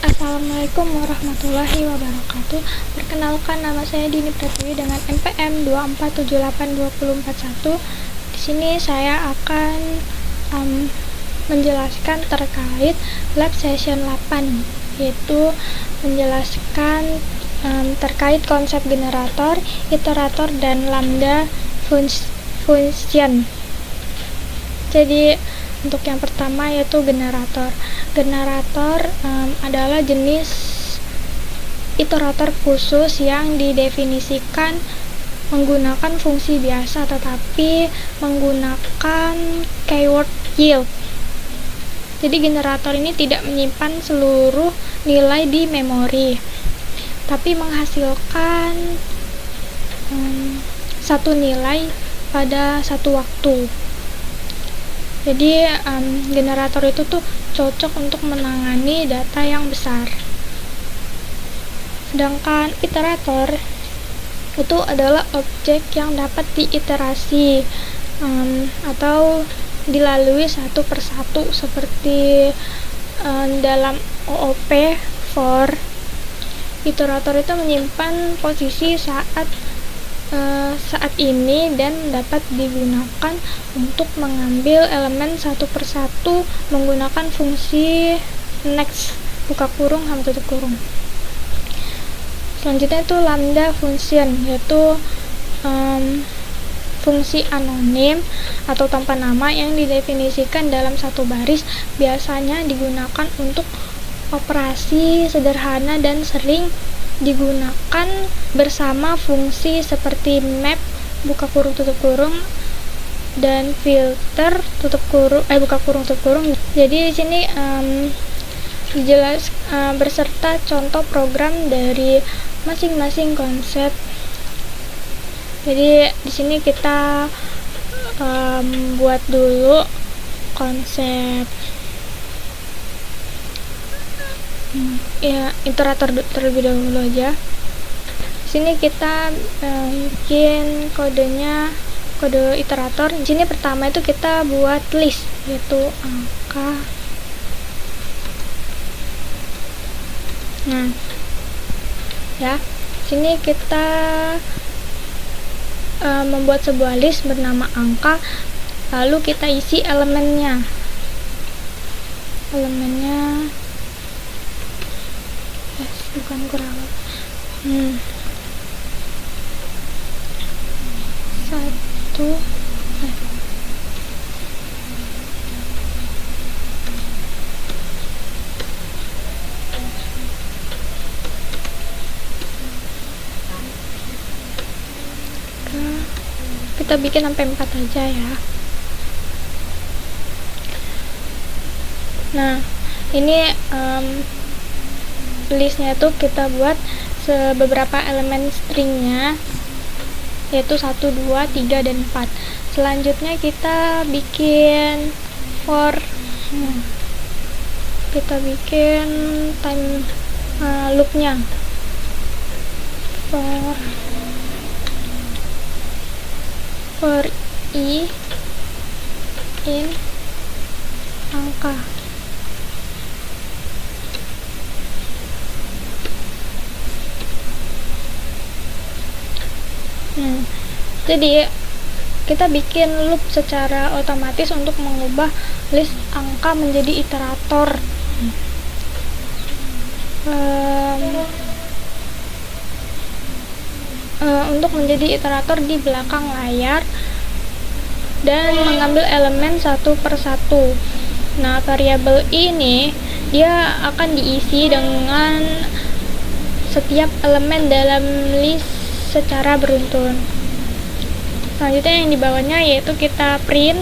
Assalamualaikum warahmatullahi wabarakatuh. Perkenalkan, nama saya Dini Pratiwi dengan NPM 2478241. Di sini saya akan menjelaskan terkait lab session 8, yaitu menjelaskan terkait konsep generator, iterator, dan lambda function. Jadi untuk yang pertama yaitu generator. Generator adalah jenis iterator khusus yang didefinisikan menggunakan fungsi biasa tetapi menggunakan keyword yield. Jadi generator ini tidak menyimpan seluruh nilai di memori, tapi menghasilkan satu nilai pada satu waktu. Jadi generator itu tuh cocok untuk menangani data yang besar. Sedangkan iterator itu adalah objek yang dapat diiterasi atau dilalui satu persatu seperti dalam OOP for. Iterator itu menyimpan posisi saat ini dan dapat digunakan untuk mengambil elemen satu persatu menggunakan fungsi next buka kurung tutup kurung. Selanjutnya itu lambda function, yaitu fungsi anonim atau tanpa nama yang didefinisikan dalam satu baris, biasanya digunakan untuk operasi sederhana dan sering digunakan bersama fungsi seperti map buka kurung tutup kurung dan filter tutup kurung buka kurung tutup kurung. Jadi di sini dijelas berserta contoh program dari masing-masing konsep. Jadi di sini kita buat dulu konsep iterator terlebih dahulu aja. Di sini kita bikin kode iterator. Di sini pertama itu kita buat list, yaitu angka. Nah, ya, sini kita membuat sebuah list bernama angka, lalu kita isi elemennya. Bukan kurang satu kita bikin sampai 4 aja ya. Nah, ini listnya itu kita buat beberapa elemen stringnya, yaitu 1, 2, 3, dan 4. Selanjutnya kita bikin for, kita bikin time loopnya for i in angka. Jadi kita bikin loop secara otomatis untuk mengubah list angka menjadi iterator. Untuk menjadi iterator di belakang layar dan mengambil elemen satu persatu. Nah, variabel ini dia akan diisi dengan setiap elemen dalam list secara beruntun. Selanjutnya yang di bawahnya yaitu kita print.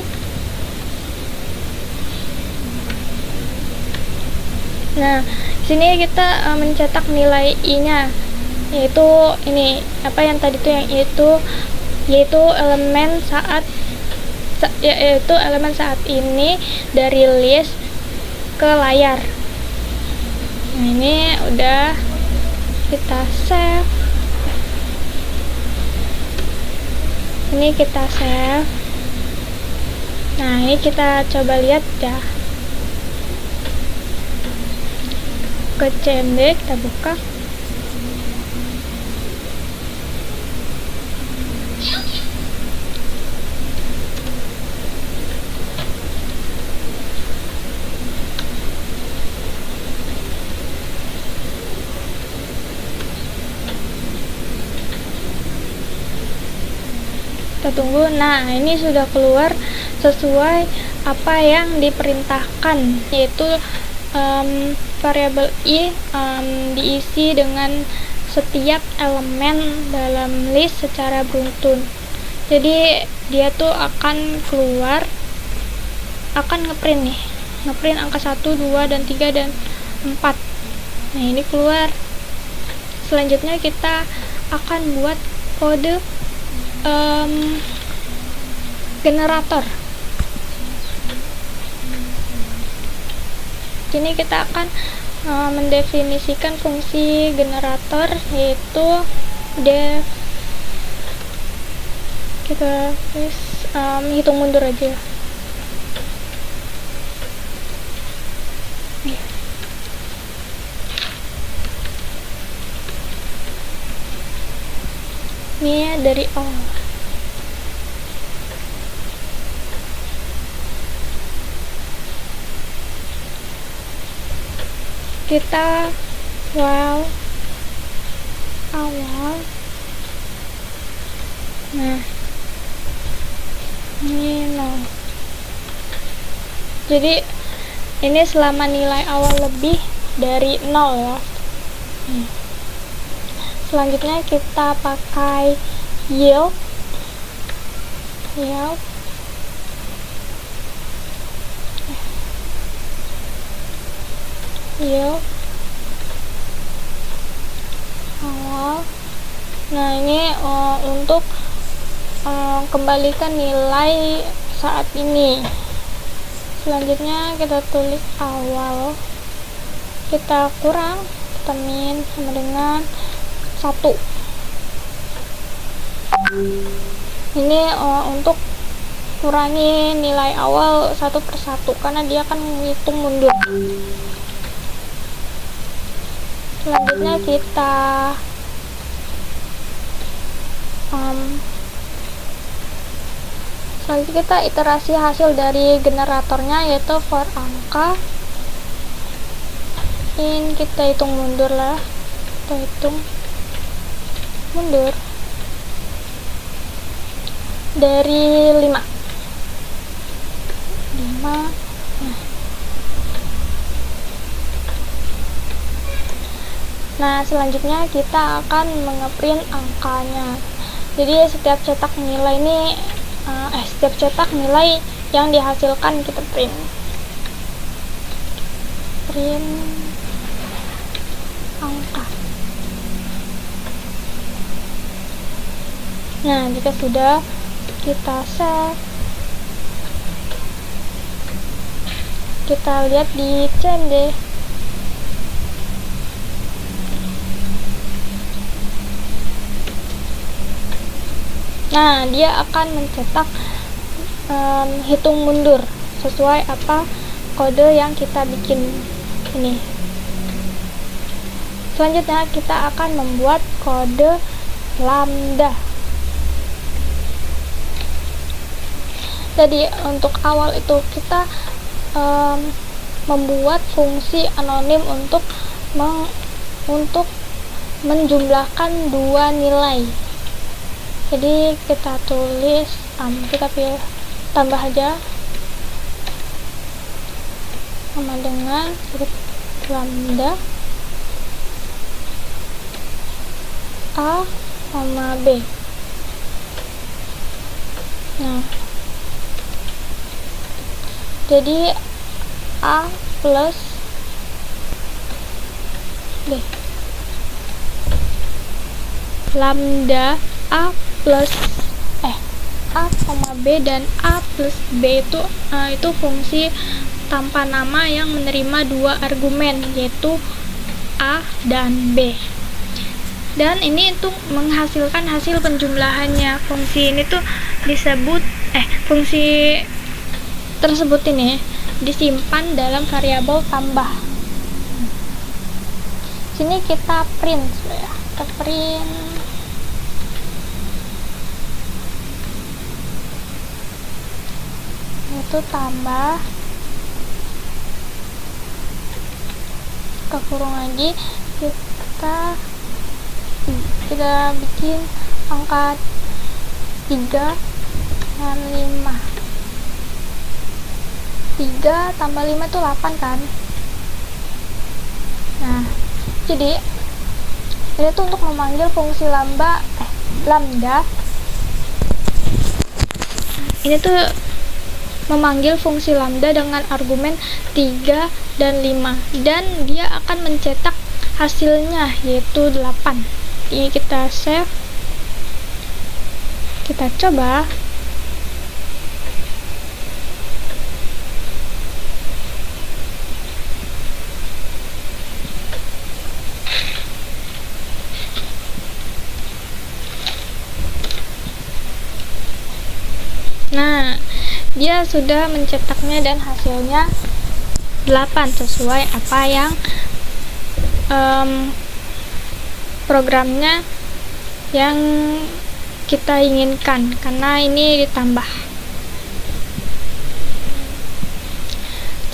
Nah, sini kita mencetak nilai i-nya, yaitu ini apa yang tadi tuh yang yaitu elemen saat ini dari list ke layar. Nah, ini udah kita save. Ini kita save. Nah, ini kita coba lihat ya. ke CMD, kita buka. Kita tunggu. Nah, ini sudah keluar sesuai apa yang diperintahkan, yaitu variabel i diisi dengan setiap elemen dalam list secara beruntun. Jadi dia tuh akan keluar, akan ngeprint nih, ngeprint angka 1, 2, dan 3, dan 4. Nah, ini keluar. Selanjutnya kita akan buat kode generator. Kini kita akan mendefinisikan fungsi generator, yaitu def, kita hitung mundur aja. Ini dari awal. Kita while awal. Nah, ini 0. Jadi ini selama nilai awal lebih dari 0 ya. Selanjutnya kita pakai yield. Yield awal. Nah, ini untuk kembalikan nilai saat ini. Selanjutnya kita tulis awal, kita kurang, kita min sama dengan 1. Ini untuk kurangi nilai awal 1/1 karena dia akan menghitung mundur. Selanjutnya kita iterasi hasil dari generatornya, yaitu for angka in, kita hitung mundur lah, kita hitung mundur dari 5. Nah, selanjutnya kita akan mengeprint angkanya. Jadi setiap cetak nilai ini setiap cetak nilai yang dihasilkan kita print angka. Nah, jika sudah, kita save. Kita lihat di CMD. Nah, dia akan mencetak hitung mundur sesuai apa kode yang kita bikin ini. Selanjutnya kita akan membuat kode lambda. Jadi untuk awal itu kita membuat fungsi anonim untuk menjumlahkan dua nilai. Jadi kita tulis kita pilih tambah aja sama dengan lambda A sama B. Nah, jadi A plus B, lambda A plus A, B dan A plus B itu fungsi tanpa nama yang menerima dua argumen, yaitu A dan B. Dan ini untuk menghasilkan hasil penjumlahannya. Fungsi ini tuh disebut fungsi tersebut ini disimpan dalam variabel tambah. sini kita print ya. Kita print itu tambah, kita kurung lagi, kita bikin angka 3 dan 5. 3 tambah 5 itu 8 kan. Nah, jadi ini tuh untuk memanggil fungsi lambda. Ini tuh memanggil fungsi lambda dengan argumen 3 dan 5, dan dia akan mencetak hasilnya yaitu 8. Ini kita save, kita coba. Nah, dia sudah mencetaknya dan hasilnya 8 sesuai apa yang programnya yang kita inginkan, karena ini ditambah.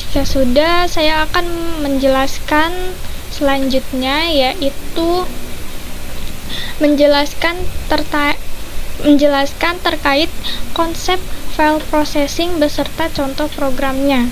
Jika sudah, saya akan menjelaskan selanjutnya, yaitu menjelaskan terkait konsep file processing beserta contoh programnya.